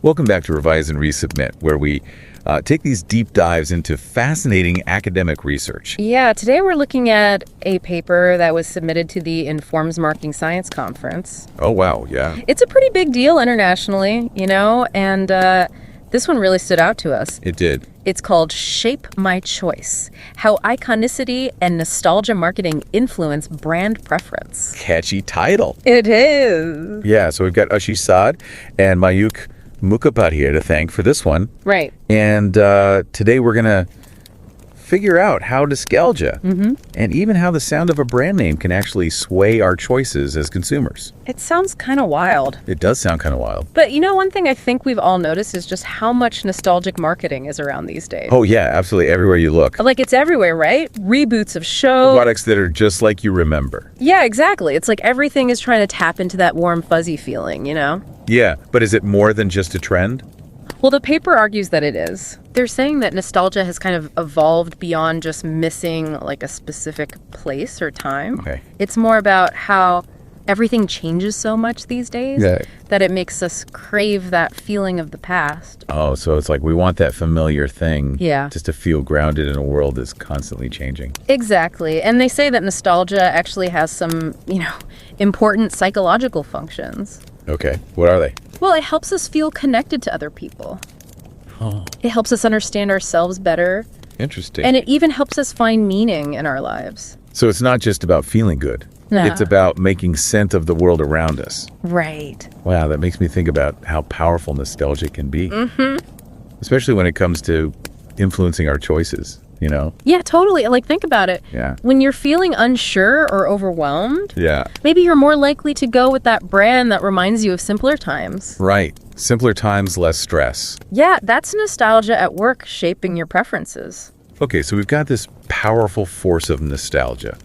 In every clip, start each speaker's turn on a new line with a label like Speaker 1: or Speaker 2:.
Speaker 1: Welcome back to Revise and Resubmit, where we take these deep dives into fascinating academic research.
Speaker 2: Yeah, today we're looking at a paper that was submitted to the Informs Marketing Science Conference.
Speaker 1: Oh, wow, yeah.
Speaker 2: It's a pretty big deal internationally, and this one really stood out to us.
Speaker 1: It did.
Speaker 2: It's called Shape My Choice: How Iconicity and Nostalgia Marketing Influence Brand Preference.
Speaker 1: Catchy title.
Speaker 2: It is.
Speaker 1: Yeah, so we've got Sadh and Mayukh Mukhopadhyay to thank for this one.
Speaker 2: Right.
Speaker 1: And today we're going to figure out how nostalgia and even how the sound of a brand name can actually sway our choices as consumers.
Speaker 2: It sounds kind of wild.
Speaker 1: It does sound kind of wild.
Speaker 2: But one thing I think we've all noticed is just how much nostalgic marketing is around these days.
Speaker 1: Oh, yeah, absolutely. Everywhere you look.
Speaker 2: Like, it's everywhere, right? Reboots of shows.
Speaker 1: Products that are just like you remember.
Speaker 2: Yeah, exactly. It's like everything is trying to tap into that warm, fuzzy feeling,
Speaker 1: Yeah, but is it more than just a trend?
Speaker 2: Well, the paper argues that it is. They're saying that nostalgia has kind of evolved beyond just missing like a specific place or time.
Speaker 1: Okay.
Speaker 2: It's more about how everything changes so much these days that it makes us crave that feeling of the past.
Speaker 1: Oh, so it's like we want that familiar thing just to feel grounded in a world that's constantly changing.
Speaker 2: Exactly. And they say that nostalgia actually has some, important psychological functions.
Speaker 1: Okay. What are they?
Speaker 2: Well, it helps us feel connected to other people.
Speaker 1: Oh.
Speaker 2: It helps us understand ourselves better.
Speaker 1: Interesting.
Speaker 2: And it even helps us find meaning in our lives.
Speaker 1: So it's not just about feeling good.
Speaker 2: No.
Speaker 1: It's about making sense of the world around us.
Speaker 2: Right.
Speaker 1: Wow, that makes me think about how powerful nostalgia can be. Especially when it comes to influencing our choices,
Speaker 2: Yeah, totally. Like, think about it.
Speaker 1: Yeah.
Speaker 2: When you're feeling unsure or overwhelmed,
Speaker 1: Yeah.
Speaker 2: maybe you're more likely to go with that brand that reminds you of simpler times.
Speaker 1: Right. Simpler times, less stress.
Speaker 2: Yeah, that's nostalgia at work shaping your preferences.
Speaker 1: Okay, so we've got this powerful force of nostalgia.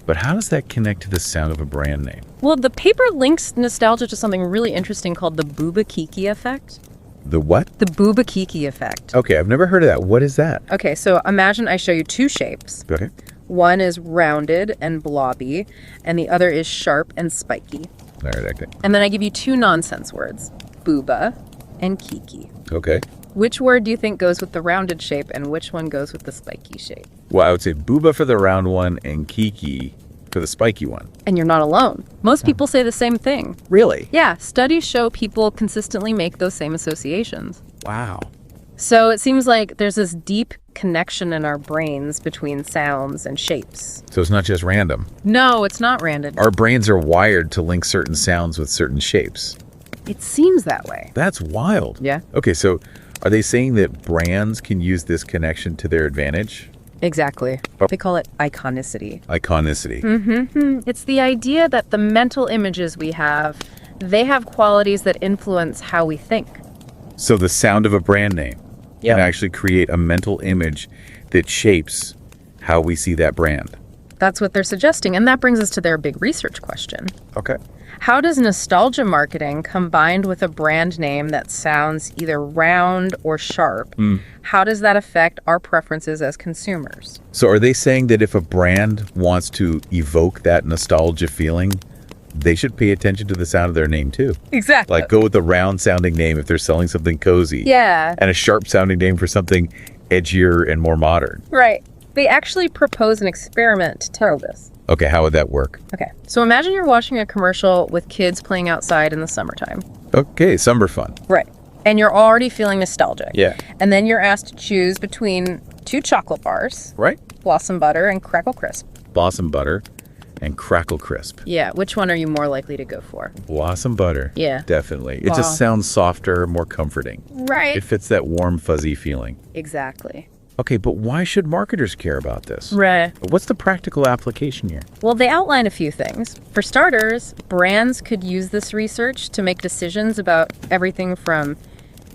Speaker 1: But how does that connect to the sound of a brand name?
Speaker 2: Well, the paper links nostalgia to something really interesting called the Bouba Kiki effect.
Speaker 1: The what?
Speaker 2: The Bouba Kiki effect.
Speaker 1: Okay, I've never heard of that. What is that?
Speaker 2: Okay, so imagine I show you two shapes.
Speaker 1: Okay.
Speaker 2: One is rounded and blobby, and the other is sharp and spiky.
Speaker 1: All right, okay.
Speaker 2: And then I give you two nonsense words, Bouba and Kiki.
Speaker 1: Okay.
Speaker 2: Which word do you think goes with the rounded shape and which one goes with the spiky shape?
Speaker 1: Well, I would say Bouba for the round one and Kiki for the spiky one.
Speaker 2: And you're not alone. Most people say the same thing.
Speaker 1: Really?
Speaker 2: Yeah, studies show people consistently make those same associations.
Speaker 1: Wow.
Speaker 2: So it seems like there's this deep connection in our brains between sounds and shapes.
Speaker 1: So it's not just random.
Speaker 2: No, it's not random.
Speaker 1: Our brains are wired to link certain sounds with certain shapes.
Speaker 2: It seems that way.
Speaker 1: That's wild.
Speaker 2: Yeah.
Speaker 1: Okay, so are they saying that brands can use this connection to their advantage?
Speaker 2: Exactly. They call it iconicity.
Speaker 1: Iconicity.
Speaker 2: It's the idea that the mental images we have, they have qualities that influence how we think.
Speaker 1: So the sound of a brand name
Speaker 2: Yep.
Speaker 1: can actually create a mental image that shapes how we see that brand.
Speaker 2: That's what they're suggesting, and that brings us to their big research question.
Speaker 1: Okay.
Speaker 2: How does nostalgia marketing combined with a brand name that sounds either round or sharp, how does that affect our preferences as consumers?
Speaker 1: So are they saying that if a brand wants to evoke that nostalgia feeling, they should pay attention to the sound of their name too?
Speaker 2: Exactly.
Speaker 1: Like go with the round sounding name if they're selling something cozy.
Speaker 2: Yeah.
Speaker 1: And a sharp sounding name for something edgier and more modern.
Speaker 2: Right. They actually propose an experiment to tell this.
Speaker 1: Okay, how would that work?
Speaker 2: Okay, so imagine you're watching a commercial with kids playing outside in the summertime.
Speaker 1: Okay, summer fun.
Speaker 2: Right. And you're already feeling nostalgic.
Speaker 1: Yeah.
Speaker 2: And then you're asked to choose between two chocolate bars,
Speaker 1: Right?
Speaker 2: Blossom Butter and Crackle Crisp.
Speaker 1: Blossom Butter and Crackle Crisp.
Speaker 2: Yeah, which one are you more likely to go for?
Speaker 1: Blossom Butter.
Speaker 2: Yeah.
Speaker 1: Definitely. It
Speaker 2: Wow.
Speaker 1: just sounds softer, more comforting.
Speaker 2: Right.
Speaker 1: It fits that warm, fuzzy feeling.
Speaker 2: Exactly.
Speaker 1: Okay, but why should marketers care about this?
Speaker 2: Right.
Speaker 1: What's the practical application here?
Speaker 2: Well, they outline a few things. For starters, brands could use this research to make decisions about everything from,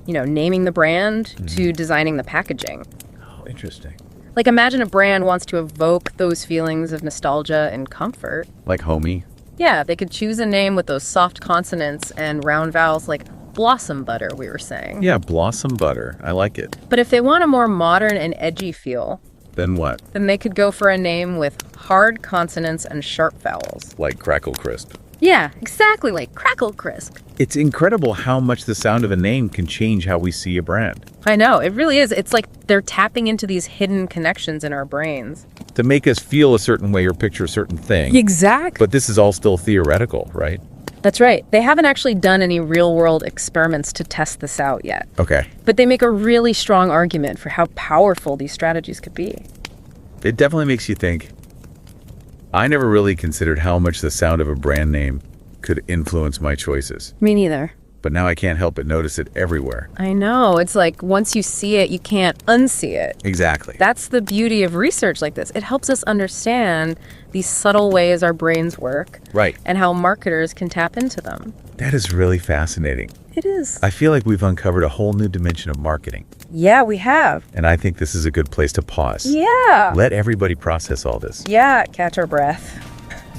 Speaker 2: naming the brand to designing the packaging.
Speaker 1: Oh, interesting.
Speaker 2: Like, imagine a brand wants to evoke those feelings of nostalgia and comfort.
Speaker 1: Like homey?
Speaker 2: Yeah, they could choose a name with those soft consonants and round vowels like Blossom Butter, we were saying.
Speaker 1: Yeah, Blossom Butter. I like it.
Speaker 2: But if they want a more modern and edgy feel,
Speaker 1: Then what?
Speaker 2: then they could go for a name with hard consonants and sharp vowels.
Speaker 1: Like Crackle Crisp.
Speaker 2: Yeah, exactly, like Crackle Crisp.
Speaker 1: It's incredible how much the sound of a name can change how we see a brand.
Speaker 2: I know, it really is. It's like they're tapping into these hidden connections in our brains.
Speaker 1: To make us feel a certain way or picture a certain thing.
Speaker 2: Exactly.
Speaker 1: But this is all still theoretical, right?
Speaker 2: That's right. They haven't actually done any real-world experiments to test this out yet.
Speaker 1: Okay.
Speaker 2: But they make a really strong argument for how powerful these strategies could be.
Speaker 1: It definitely makes you think. I never really considered how much the sound of a brand name could influence my choices.
Speaker 2: Me neither.
Speaker 1: But now I can't help but notice it everywhere.
Speaker 2: I know. It's like once you see it, you can't unsee it.
Speaker 1: Exactly.
Speaker 2: That's the beauty of research like this. It helps us understand these subtle ways our brains work.
Speaker 1: Right.
Speaker 2: And how marketers can tap into them.
Speaker 1: That is really fascinating.
Speaker 2: It is.
Speaker 1: I feel like we've uncovered a whole new dimension of marketing.
Speaker 2: Yeah, we have.
Speaker 1: And I think this is a good place to pause.
Speaker 2: Yeah.
Speaker 1: Let everybody process all this.
Speaker 2: Yeah, catch our breath.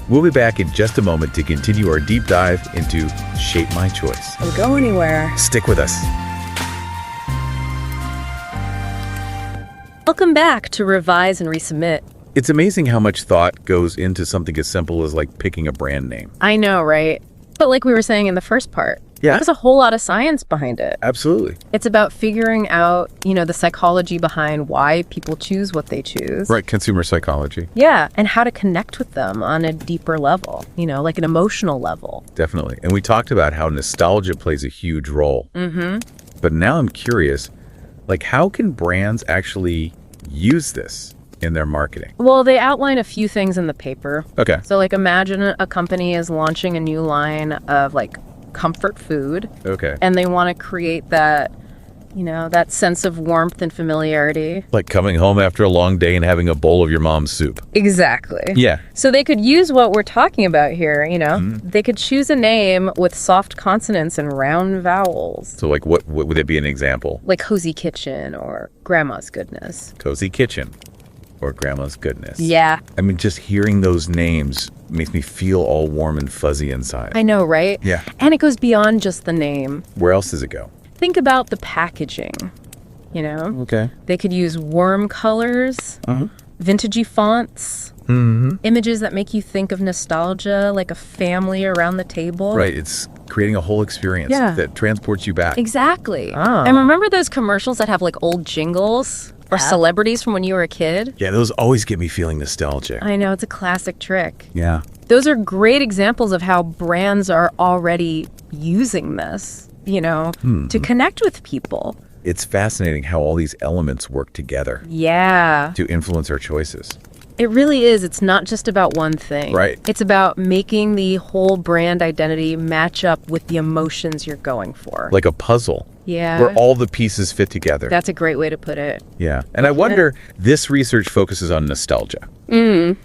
Speaker 1: We'll be back in just a moment to continue our deep dive into Shape My Choice.
Speaker 2: Don't go anywhere.
Speaker 1: Stick with us.
Speaker 2: Welcome back to Revise and Resubmit.
Speaker 1: It's amazing how much thought goes into something as simple as like picking a brand name.
Speaker 2: I know, right? But like we were saying in the first part,
Speaker 1: Yeah.
Speaker 2: there's a whole lot of science behind it.
Speaker 1: Absolutely.
Speaker 2: It's about figuring out, the psychology behind why people choose what they choose.
Speaker 1: Right, consumer psychology.
Speaker 2: Yeah, and how to connect with them on a deeper level, like an emotional level.
Speaker 1: Definitely. And we talked about how nostalgia plays a huge role. Mm-hmm. But now I'm curious, like how can brands actually use this in their marketing?
Speaker 2: Well, they outline a few things in the paper.
Speaker 1: Okay.
Speaker 2: So like imagine a company is launching a new line of like comfort food.
Speaker 1: Okay.
Speaker 2: And they want to create that, that sense of warmth and familiarity.
Speaker 1: Like coming home after a long day and having a bowl of your mom's soup.
Speaker 2: Exactly.
Speaker 1: Yeah.
Speaker 2: So they could use what we're talking about here, They could choose a name with soft consonants and round vowels.
Speaker 1: So like what would it be an example?
Speaker 2: Like Cozy Kitchen or Grandma's Goodness.
Speaker 1: Cozy Kitchen or Grandma's Goodness.
Speaker 2: Yeah.
Speaker 1: I mean, just hearing those names makes me feel all warm and fuzzy inside.
Speaker 2: I know, right?
Speaker 1: Yeah.
Speaker 2: And it goes beyond just the name.
Speaker 1: Where else does it go?
Speaker 2: Think about the packaging,
Speaker 1: Okay.
Speaker 2: They could use warm colors, vintagey fonts, images that make you think of nostalgia, like a family around the table.
Speaker 1: Right. It's creating a whole experience that transports you back.
Speaker 2: Exactly. And remember those commercials that have like old jingles or celebrities from when you were a kid?
Speaker 1: Yeah, those always get me feeling nostalgic.
Speaker 2: I know, it's a classic trick.
Speaker 1: Yeah.
Speaker 2: Those are great examples of how brands are already using this, to connect with people.
Speaker 1: It's fascinating how all these elements work together
Speaker 2: Yeah.
Speaker 1: to influence our choices.
Speaker 2: It really is. It's not just about one thing.
Speaker 1: Right.
Speaker 2: It's about making the whole brand identity match up with the emotions you're going for.
Speaker 1: Like a puzzle.
Speaker 2: Yeah.
Speaker 1: Where all the pieces fit together.
Speaker 2: That's a great way to put it.
Speaker 1: Yeah. And I wonder, this research focuses on nostalgia.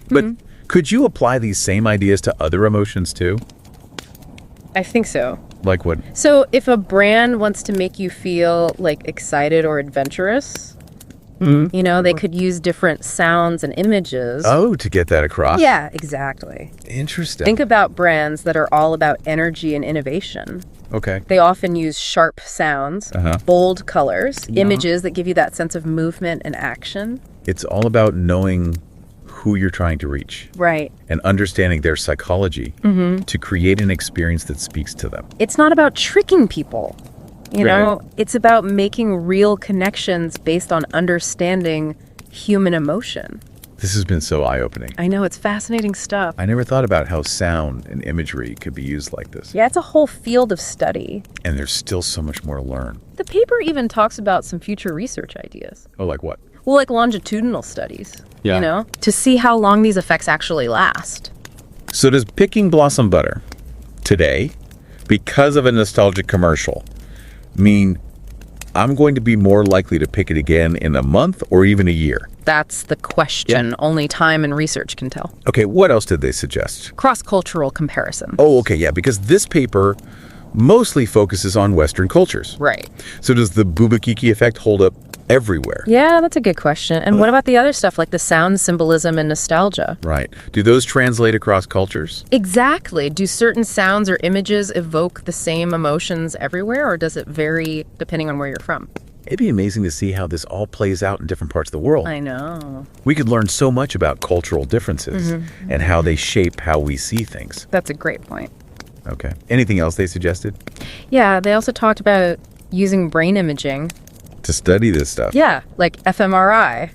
Speaker 1: But could you apply these same ideas to other emotions too?
Speaker 2: I think so.
Speaker 1: Like what?
Speaker 2: So if a brand wants to make you feel like excited or adventurous, they could use different sounds and images.
Speaker 1: Oh, to get that across?
Speaker 2: Yeah, exactly.
Speaker 1: Interesting.
Speaker 2: Think about brands that are all about energy and innovation.
Speaker 1: Okay.
Speaker 2: They often use sharp sounds, bold colors, images that give you that sense of movement and action.
Speaker 1: It's all about knowing who you're trying to reach.
Speaker 2: Right.
Speaker 1: And understanding their psychology to create an experience that speaks to them.
Speaker 2: It's not about tricking people. It's about making real connections based on understanding human emotion.
Speaker 1: This has been so eye-opening.
Speaker 2: I know, it's fascinating stuff.
Speaker 1: I never thought about how sound and imagery could be used like this.
Speaker 2: Yeah, it's a whole field of study.
Speaker 1: And there's still so much more to learn.
Speaker 2: The paper even talks about some future research ideas.
Speaker 1: Oh, like what?
Speaker 2: Well, like longitudinal studies,
Speaker 1: Yeah.
Speaker 2: to see how long these effects actually last.
Speaker 1: So does picking Blossom Butter today, because of a nostalgic commercial, mean I'm going to be more likely to pick it again in a month or even a year?
Speaker 2: That's the question only time and research can tell.
Speaker 1: Okay, what else did they suggest?
Speaker 2: Cross-cultural comparison.
Speaker 1: Oh, okay, yeah, because this paper mostly focuses on Western cultures.
Speaker 2: Right.
Speaker 1: So does the Bouba Kiki effect hold up everywhere?
Speaker 2: Yeah, that's a good question. And what about the other stuff like the sound symbolism and nostalgia?
Speaker 1: Right. Do those translate across cultures?
Speaker 2: Exactly. Do certain sounds or images evoke the same emotions everywhere, or does it vary depending on where you're from?
Speaker 1: It'd be amazing to see how this all plays out in different parts of the world.
Speaker 2: I know.
Speaker 1: We could learn so much about cultural differences and how they shape how we see things.
Speaker 2: That's a great point.
Speaker 1: Okay. Anything else they suggested
Speaker 2: Yeah, they also talked about using brain imaging.
Speaker 1: to study this stuff?
Speaker 2: Yeah, like fMRI,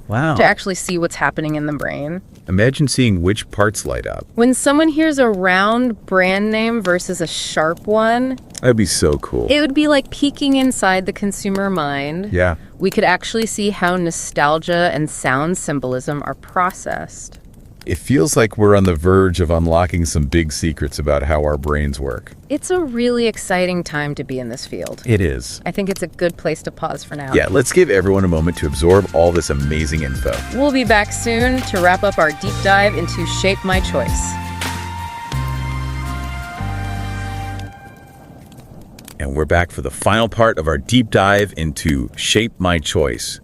Speaker 1: Wow.
Speaker 2: to actually see what's happening in the brain.
Speaker 1: Imagine seeing which parts light up.
Speaker 2: When someone hears a round brand name versus a sharp one,
Speaker 1: That'd be so cool.
Speaker 2: it would be like peeking inside the consumer mind.
Speaker 1: Yeah.
Speaker 2: We could actually see how nostalgia and sound symbolism are processed.
Speaker 1: It feels like we're on the verge of unlocking some big secrets about how our brains work.
Speaker 2: It's a really exciting time to be in this field.
Speaker 1: It is.
Speaker 2: I think it's a good place to pause for now.
Speaker 1: Yeah, let's give everyone a moment to absorb all this amazing info.
Speaker 2: We'll be back soon to wrap up our deep dive into Shape My Choice.
Speaker 1: And we're back for the final part of our deep dive into Shape My Choice.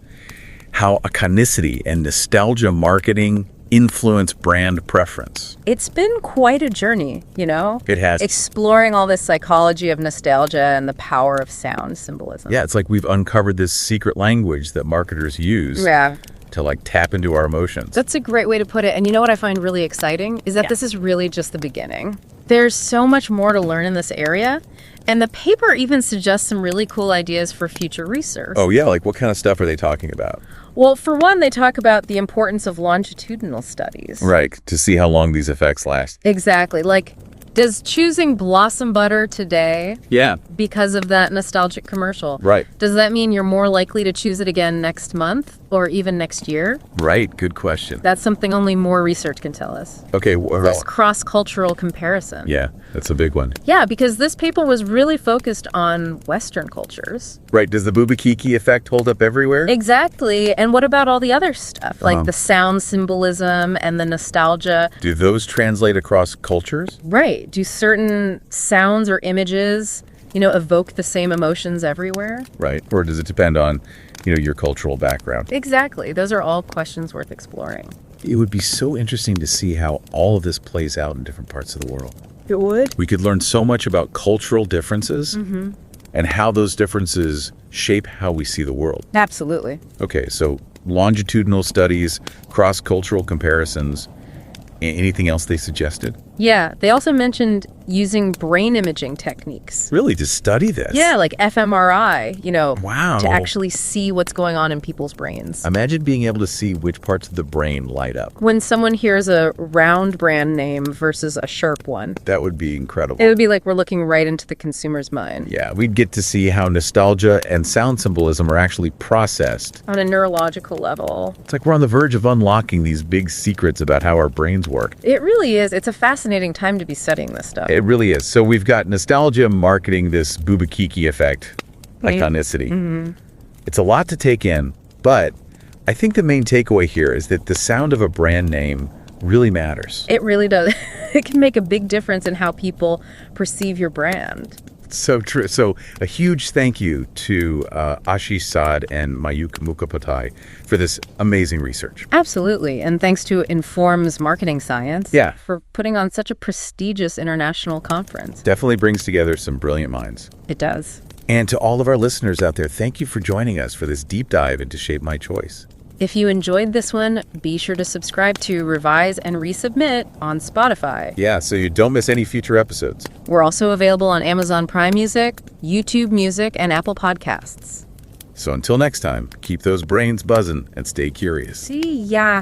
Speaker 1: How iconicity and nostalgia marketing influence brand preference.
Speaker 2: It's been quite a journey,
Speaker 1: It has.
Speaker 2: Exploring all this psychology of nostalgia and the power of sound symbolism.
Speaker 1: Yeah, it's like we've uncovered this secret language that marketers use
Speaker 2: Yeah.
Speaker 1: to tap into our emotions.
Speaker 2: That's a great way to put it. And you know what I find really exciting is that this is really just the beginning. There's so much more to learn in this area. And the paper even suggests some really cool ideas for future research.
Speaker 1: Oh yeah, what kind of stuff are they talking about?
Speaker 2: Well, for one, they talk about the importance of longitudinal studies.
Speaker 1: Right, to see how long these effects last.
Speaker 2: Exactly. Does choosing Blossom Butter today,
Speaker 1: Yeah.
Speaker 2: because of that nostalgic commercial,
Speaker 1: Right.
Speaker 2: does that mean you're more likely to choose it again next month or even next year?
Speaker 1: Right, good question.
Speaker 2: That's something only more research can tell us.
Speaker 1: Okay,
Speaker 2: This cross-cultural comparison.
Speaker 1: yeah, that's a big one.
Speaker 2: Yeah, because this paper was really focused on Western cultures.
Speaker 1: Right, does the Bouba Kiki effect hold up everywhere?
Speaker 2: Exactly. And what about all the other stuff, like the sound symbolism and the nostalgia?
Speaker 1: Do those translate across cultures?
Speaker 2: Right. Do certain sounds or images, evoke the same emotions everywhere?
Speaker 1: Right, or does it depend on, your cultural background?
Speaker 2: Exactly. Those are all questions worth exploring.
Speaker 1: It would be so interesting to see how all of this plays out in different parts of the world.
Speaker 2: It would?
Speaker 1: We could learn so much about cultural differences and how those differences shape how we see the world.
Speaker 2: Absolutely.
Speaker 1: Okay, so longitudinal studies, cross-cultural comparisons. Anything else they suggested?
Speaker 2: Yeah. They also mentioned using brain imaging techniques.
Speaker 1: Really, to study this?
Speaker 2: Yeah, like fMRI,
Speaker 1: Wow.
Speaker 2: to actually see what's going on in people's brains.
Speaker 1: Imagine being able to see which parts of the brain light up.
Speaker 2: When someone hears a round brand name versus a sharp one,
Speaker 1: That would be incredible.
Speaker 2: it would be like we're looking right into the consumer's mind.
Speaker 1: Yeah, we'd get to see how nostalgia and sound symbolism are actually processed.
Speaker 2: On a neurological level.
Speaker 1: It's like we're on the verge of unlocking these big secrets about how our brains work.
Speaker 2: It really is. It's a fascinating time to be studying this stuff.
Speaker 1: It really is. So we've got nostalgia marketing this Bouba Kiki effect, iconicity. It's a lot to take in, but I think the main takeaway here is that the sound of a brand name really matters.
Speaker 2: It really does. It can make a big difference in how people perceive your brand.
Speaker 1: So true. So a huge thank you to Ashish Sadh and Mayukh Mukhopadhyay for this amazing research.
Speaker 2: Absolutely. And thanks to Inform's Marketing Science for putting on such a prestigious international conference.
Speaker 1: Definitely brings together some brilliant minds.
Speaker 2: It does.
Speaker 1: And to all of our listeners out there, thank you for joining us for this deep dive into Shape My Choice.
Speaker 2: If you enjoyed this one, be sure to subscribe to Revise and Resubmit on Spotify.
Speaker 1: Yeah, so you don't miss any future episodes.
Speaker 2: We're also available on Amazon Prime Music, YouTube Music, and Apple Podcasts.
Speaker 1: So until next time, keep those brains buzzing and stay curious.
Speaker 2: See ya.